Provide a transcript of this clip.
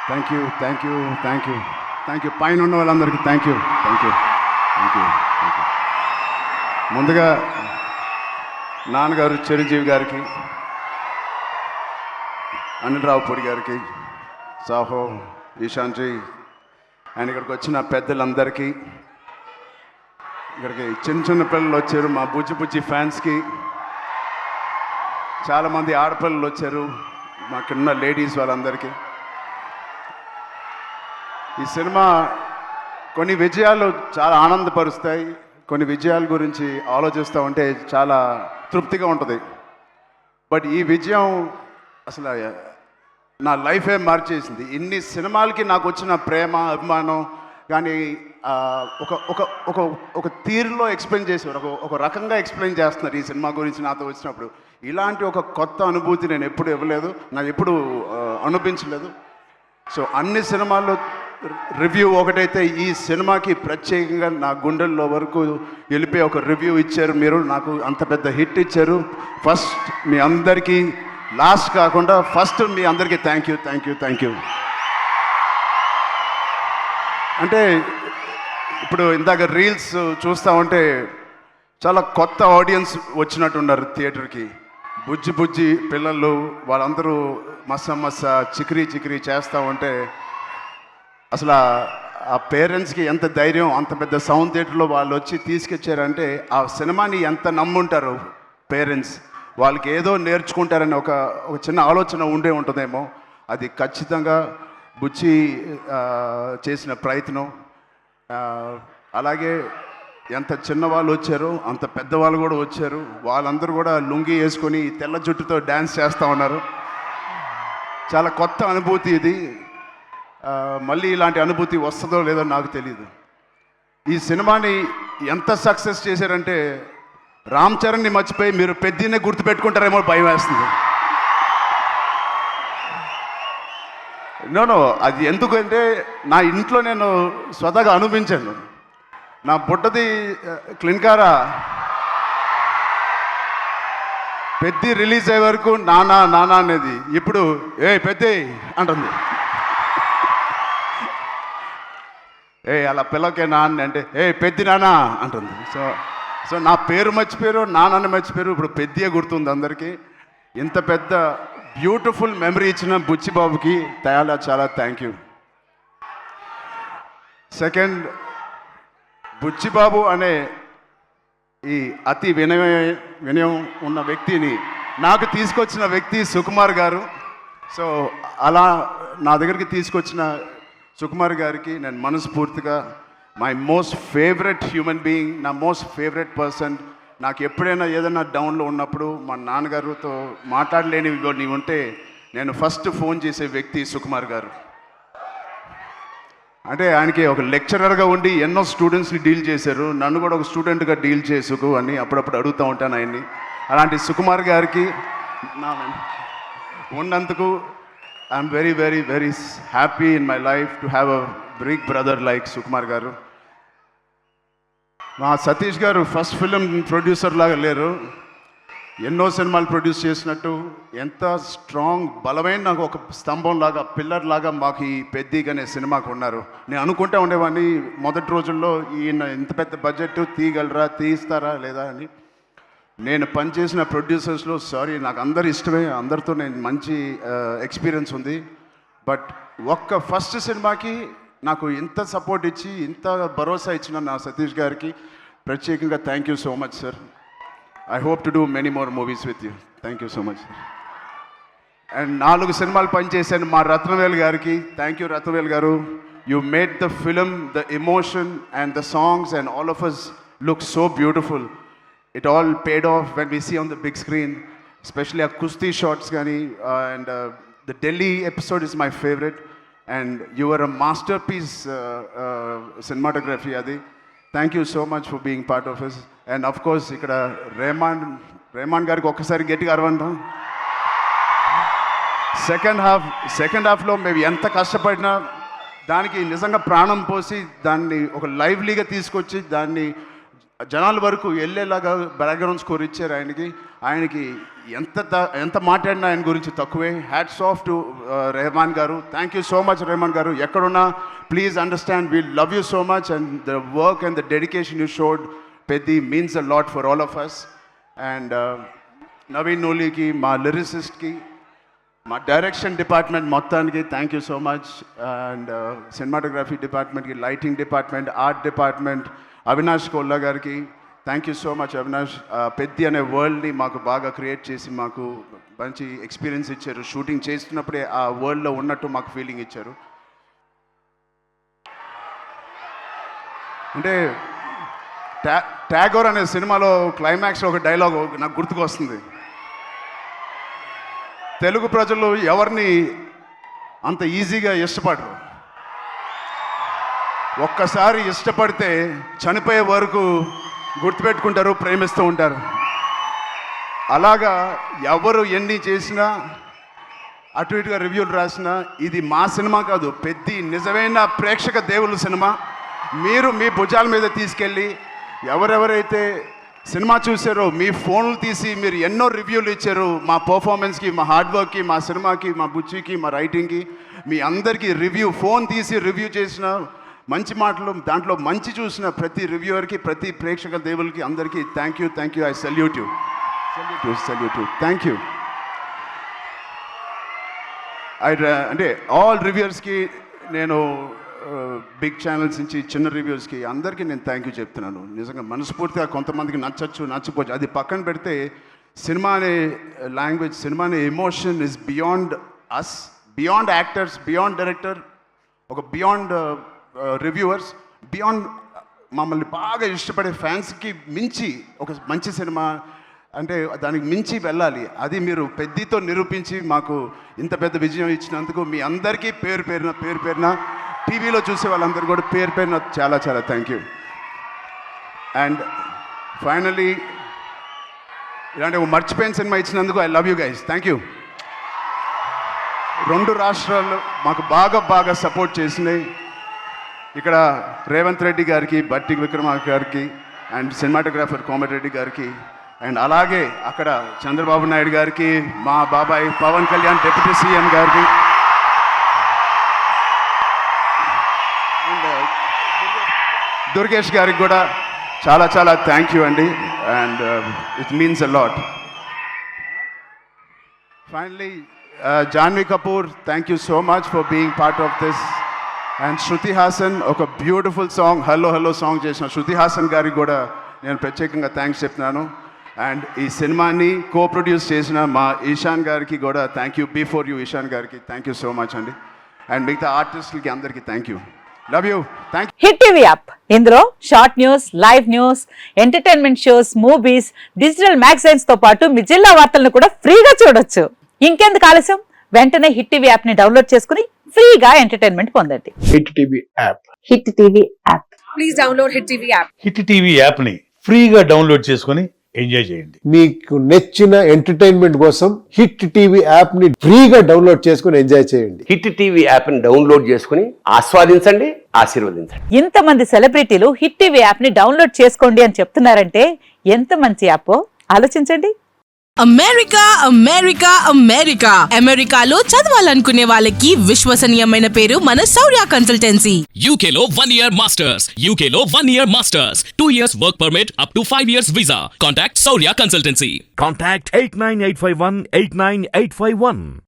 Thank you thank you thank you thank you పైన ఉన్న వాళ్ళందరికీ thank you thank you thank you thank you. ముందుగా నాన్నగారు చిరంజీవి గారికి, అనిల్ రావుపూడి గారికి, సాహో, ఈశాన్జీ అండ్ ఇక్కడికి వచ్చిన పెద్దలందరికీ, ఇక్కడికి చిన్న చిన్న పిల్లలు వచ్చారు, మా బుజ్జి బుజ్జి ఫ్యాన్స్కి, చాలామంది ఆడపిల్లలు వచ్చారు, మాకున్న లేడీస్ వాళ్ళందరికీ. ఈ సినిమా కొన్ని విజయాలు చాలా ఆనందపరుస్తాయి, కొన్ని విజయాల గురించి ఆలోచిస్తూ ఉంటే చాలా తృప్తిగా ఉంటుంది. బట్ ఈ విజయం అసలు నా లైఫే మార్చేసింది. ఇన్ని సినిమాలకి నాకు వచ్చిన ప్రేమ అభిమానం కానీ ఒక ఒక ఒక ఒక తీరులో ఎక్స్ప్లెయిన్ చేసేవారు, ఒక రకంగా ఎక్స్ప్లెయిన్ చేస్తున్నారు ఈ సినిమా గురించి నాతో వచ్చినప్పుడు. ఇలాంటి ఒక కొత్త అనుభూతి నేను ఎప్పుడు ఇవ్వలేదు, నాకు ఎప్పుడు అనిపించలేదు. సో అన్ని సినిమాల్లో రివ్యూ ఒకటైతే ఈ సినిమాకి ప్రత్యేకంగా నా గుండెల్లో వరకు వెళ్ళిపోయి ఒక రివ్యూ ఇచ్చారు మీరు, నాకు అంత పెద్ద హిట్ ఇచ్చారు. ఫస్ట్ మీ అందరికీ, లాస్ట్ కాకుండా ఫస్ట్ మీ అందరికీ thank you thank you thank you. అంటే ఇప్పుడు ఇందాక రీల్స్ చూస్తూ ఉంటే చాలా కొత్త ఆడియన్స్ వచ్చినట్టున్నారు థియేటర్కి. బుజ్జి బుజ్జి పిల్లలు వాళ్ళందరూ మస్స చికిరీ చికిరీ చేస్తూ ఉంటే అసలు ఆ పేరెంట్స్కి ఎంత ధైర్యం, అంత పెద్ద సౌండ్ థియేటర్లో వాళ్ళు వచ్చి తీసుకొచ్చారంటే ఆ సినిమాని ఎంత నమ్ముంటారు పేరెంట్స్. వాళ్ళకి ఏదో నేర్చుకుంటారని ఒక చిన్న ఆలోచన ఉండే ఉంటుందేమో. అది ఖచ్చితంగా బుచ్చి చేసిన ప్రయత్నం. అలాగే ఎంత చిన్నవాళ్ళు వచ్చారో అంత పెద్దవాళ్ళు కూడా వచ్చారు. వాళ్ళందరూ కూడా లుంగి వేసుకొని తెల్ల జుట్టుతో డ్యాన్స్ చేస్తూ ఉన్నారు. చాలా కొత్త అనుభూతి ఇది. మళ్ళీ ఇలాంటి అనుభూతి వస్తుందో లేదో నాకు తెలియదు. ఈ సినిమాని ఎంత సక్సెస్ చేశారంటే రామ్ చరణ్ని మర్చిపోయి మీరు పెద్దనే గుర్తుపెట్టుకుంటారేమో భయం వేస్తుంది. నో అది ఎందుకంటే నా ఇంట్లో నేను స్వతహాగా అనుభవించాను. నా బుట్టది క్లిన్కారా పెద్ద రిలీజ్ అయ్యే వరకు నానా నానా అనేది ఇప్పుడు ఏ పెద్ద అంటుంది. అలా పిల్లకే నాన్న అంటే పెద్ద నానా అంటుంది. సో నా పేరు మర్చిపోయారు, నాన్నని మర్చిపోయారు, ఇప్పుడు పెద్దగా గుర్తుంది అందరికీ. ఇంత పెద్ద బ్యూటిఫుల్ మెమరీ ఇచ్చిన బుచ్చిబాబుకి చాలా థ్యాంక్ యూ. సెకండ్, బుచ్చిబాబు అనే ఈ అతి వినయం ఉన్న వ్యక్తిని నాకు తీసుకొచ్చిన వ్యక్తి సుకుమార్ గారు. సో అలా నా దగ్గరికి తీసుకొచ్చిన సుకుమార్ గారికి నేను మనస్ఫూర్తిగా, my most favourite human being, నా మోస్ట్ ఫేవరెట్ పర్సన్. నాకు ఎప్పుడైనా ఏదైనా డౌన్లో ఉన్నప్పుడు మా నాన్నగారితో మాట్లాడలేనివి ఉంటే నేను ఫస్ట్ ఫోన్ చేసే వ్యక్తి సుకుమార్ గారు. అంటే ఆయనకి ఒక లెక్చరర్గా ఉండి ఎన్నో స్టూడెంట్స్ని డీల్ చేశారు, నన్ను కూడా ఒక స్టూడెంట్గా డీల్ చేసుకు అని అప్పుడప్పుడు అడుగుతూ ఉంటాను ఆయన్ని. అలాంటి సుకుమార్ గారికి ఉన్నందుకు I'm very very very happy in my life to have a big brother like Sukumar garu. మా సతీష్ గారు ఫస్ట్ ఫిలిం ప్రొడ్యూసర్ లాగా లేరు, ఎన్నో సినిమాలు ప్రొడ్యూస్ చేసినట్టు ఎంత స్ట్రాంగ్ బలమైన నాకు ఒక స్తంభం లాగా, పిల్లర్ లాగా మాకు ఈ పెద్దగానే సినిమాకు ఉన్నారు. నేను అనుకుంటా ఉండేవాడిని మొదటి రోజుల్లో ఈయన ఇంత పెద్ద బడ్జెట్ తీయగలరా, తీస్తారా లేదా అని. నేను పనిచేసిన ప్రొడ్యూసర్స్లో నాకు అందరు ఇష్టమే, అందరితో నేను మంచి ఎక్స్పీరియన్స్ ఉంది. బట్ ఒక్క ఫస్ట్ సినిమాకి నాకు ఇంత సపోర్ట్ ఇచ్చి ఇంత భరోసా ఇచ్చిన నా సతీష్ గారికి ప్రత్యేకంగా thank you so much sir. I hope to do many more movies with you. Thank you so much sir. And 4 సినిమాలు పనిచేశాను మా రత్నవేల్ గారికి. థ్యాంక్ యూ రత్నవేల్ గారు. You made the film, the emotion and the songs and all of us look so beautiful. It all paid off when we see on the big screen, especially our Kusti shots gani, and the Delhi episode is my favorite, and you were a masterpiece cinematography adi. Thank you so much for being part of us. And of course ikkada Rehman gariki okkasari gettiga arvanda. Second half lo మేము ఎంత కష్టపడినా దానికి నిజంగా ప్రాణం పోసి దాన్ని ఒక లైవ్లీగా తీసుకొచ్చి దాన్ని జనాల వరకు వెళ్ళేలాగా బ్యాక్గ్రౌండ్ స్కోర్ ఇచ్చారు ఆయనకి. ఆయనకి ఎంత మాట్లాడినా ఆయన గురించి తక్కువే. హ్యాట్స్ ఆఫ్ టు రెహమాన్ గారు. Thank you so much Rahman గారు. ఎక్కడున్నా please understand we love you so much and the work and the dedication you showed Peddi means a lot for all of us. And Naveen నూలికి, మా లిరిసిస్ట్కి, మా డైరెక్షన్ డిపార్ట్మెంట్ మొత్తానికి thank you so much. And cinematography డిపార్ట్మెంట్కి, lighting department, art department, Avinash Kolla గారికి thank you so much. Avinash Peddi అనే వరల్డ్ని మాకు బాగా క్రియేట్ చేసి మాకు మంచి ఎక్స్పీరియన్స్ ఇచ్చారు. షూటింగ్ చేస్తున్నప్పుడే ఆ వరల్డ్లో ఉన్నట్టు మాకు ఫీలింగ్ ఇచ్చారు. అంటే ట్యాగోర్ అనే సినిమాలో క్లైమాక్స్లో ఒక డైలాగ్ నాకు గుర్తుకొస్తుంది. తెలుగు ప్రజలు ఎవరిని అంత ఈజీగా ఇష్టపడరు. ఒక్కసారి ఇష్టపడితే చనిపోయే వరకు గుర్తుపెట్టుకుంటారు, ప్రేమిస్తూ ఉంటారు. అలాగా ఎవరు ఎన్ని చేసినా, అటు ఇటుగా రివ్యూలు రాసినా, ఇది మా సినిమా కాదు, పెద్ది నిజమైన ప్రేక్షక దేవుళ్ళ సినిమా. మీరు మీ భుజాల మీద తీసుకెళ్ళి ఎవరెవరైతే సినిమా చూసారో మీ ఫోన్లు తీసి మీరు ఎన్నో రివ్యూలు ఇచ్చారు మా పర్ఫార్మెన్స్కి, మా హార్డ్ వర్క్కి, మా సినిమాకి, మా బుచ్చికి, మా రైటింగ్కి. మీ అందరికీ ఫోన్ తీసి రివ్యూ చేసిన మంచి మాటలు, దాంట్లో మంచి చూసిన ప్రతి రివ్యూవర్కి, ప్రతి ప్రేక్షక దేవులకి అందరికీ thank you. I salute you. Thank you. అంటే ఆల్ రివ్యూవర్స్కి నేను బిగ్ ఛానల్స్ నుంచి చిన్న రివ్యూస్కి అందరికీ నేను థ్యాంక్ యూ చెప్తున్నాను. నిజంగా మనస్ఫూర్తిగా. కొంతమందికి నచ్చకపోవచ్చు, అది పక్కన పెడితే సినిమా అనే లాంగ్వేజ్, సినిమా అనే emotion is beyond us, beyond actors, beyond director, ఒక బియాండ్ రివ్యూవర్స్, బియాండ్ మమ్మల్ని బాగా ఇష్టపడే ఫ్యాన్స్కి మించి ఒక మంచి సినిమా అంటే దానికి మించి వెళ్ళాలి. అది మీరు పెద్దితో నిరూపించి మాకు ఇంత పెద్ద విజయం ఇచ్చినందుకు మీ అందరికీ పేరు పేరున టీవీలో చూసే వాళ్ళందరూ కూడా పేరున చాలా థ్యాంక్ యూ. అండ్ ఫైనలీ ఇలాంటి ఒక మర్చిపోయిన సినిమా ఇచ్చినందుకు I love you guys. Thank you. 2 రాష్ట్రాలు మాకు బాగా సపోర్ట్ చేసినాయి. ఇక్కడ రేవంత్ రెడ్డి గారికి, బట్టి విక్రమార్క గారికి, అండ్ సినిమాటోగ్రాఫర్ కోమటిరెడ్డి గారికి, అండ్ అలాగే అక్కడ చంద్రబాబు నాయుడు గారికి, మా బాబాయ్ పవన్ కళ్యాణ్ డిప్యూటీ సీఎం గారికి, అండ్ దుర్గేష్ గారికి కూడా చాలా థ్యాంక్ యూ అండి. And it means a lot. Finally Janhvi Kapoor, thank you so much for being part of this. And Shruti Haasan, ఒక బ్యూటిఫుల్ సాంగ్ హలో సాంగ్ చేసిన శృతి హాసన్ గారికి కూడా నేను ప్రత్యేకంగా థ్యాంక్స్ చెప్తున్నాను. అండ్ ఈ సినిమాని ప్రొడ్యూస్ చేసిన మా ఈశాన్ గారికి కూడా thank you. Before you Ishan గారికి థ్యాంక్ యూ సో మచ్ అండి. అండ్ మిగతా ఆర్టిస్టులకి అందరికీ thank you. Love you. Thank you. Hit TV app, ఇందులో short news, live news, entertainment shows, movies, digital magazines తో పాటు మీ జిల్లా వార్తలను కూడా ఫ్రీగా చూడొచ్చు. ఇంకెందుకు ఆలస్యం, వెంటనే హిట్ టీవీ యాప్ ని డౌన్లోడ్ చేసుకుని ఫ్రీగా ఎంటర్టైన్మెంట్ పొందండి. Hit TV app. Hit TV app. Please download hit TV app. Hit TV app ని ఫ్రీగా డౌన్లోడ్ చేసుకుని ఎంజాయ్ చేయండి. మీకు నచ్చిన ఎంటర్టైన్మెంట్ కోసం హిట్ టీవీ యాప్ ని ఫ్రీగా డౌన్లోడ్ చేసుకుని ఎంజాయ్ చేయండి. హిట్ టీవీ యాప్ ని డౌన్లోడ్ చేసుకుని ఆస్వాదించండి, ఆశీర్వదించండి. ఇంతమంది సెలబ్రిటీలు హిట్ టీవీ యాప్ ని డౌన్లోడ్ చేసుకోండి అని చెప్తున్నారంటే ఎంత మంచి యాప్ ఆలోచించండి. అమెరికాలో చదవాలనుకునే వాళ్ళకి విశ్వసనీయమైన పేరు మన శౌర్య కన్సల్టెన్సీ. UK లో 1 year masters, 2 years work permit up to 5 years visa. Contact Saurya Consultancy. Contact 89851 89851.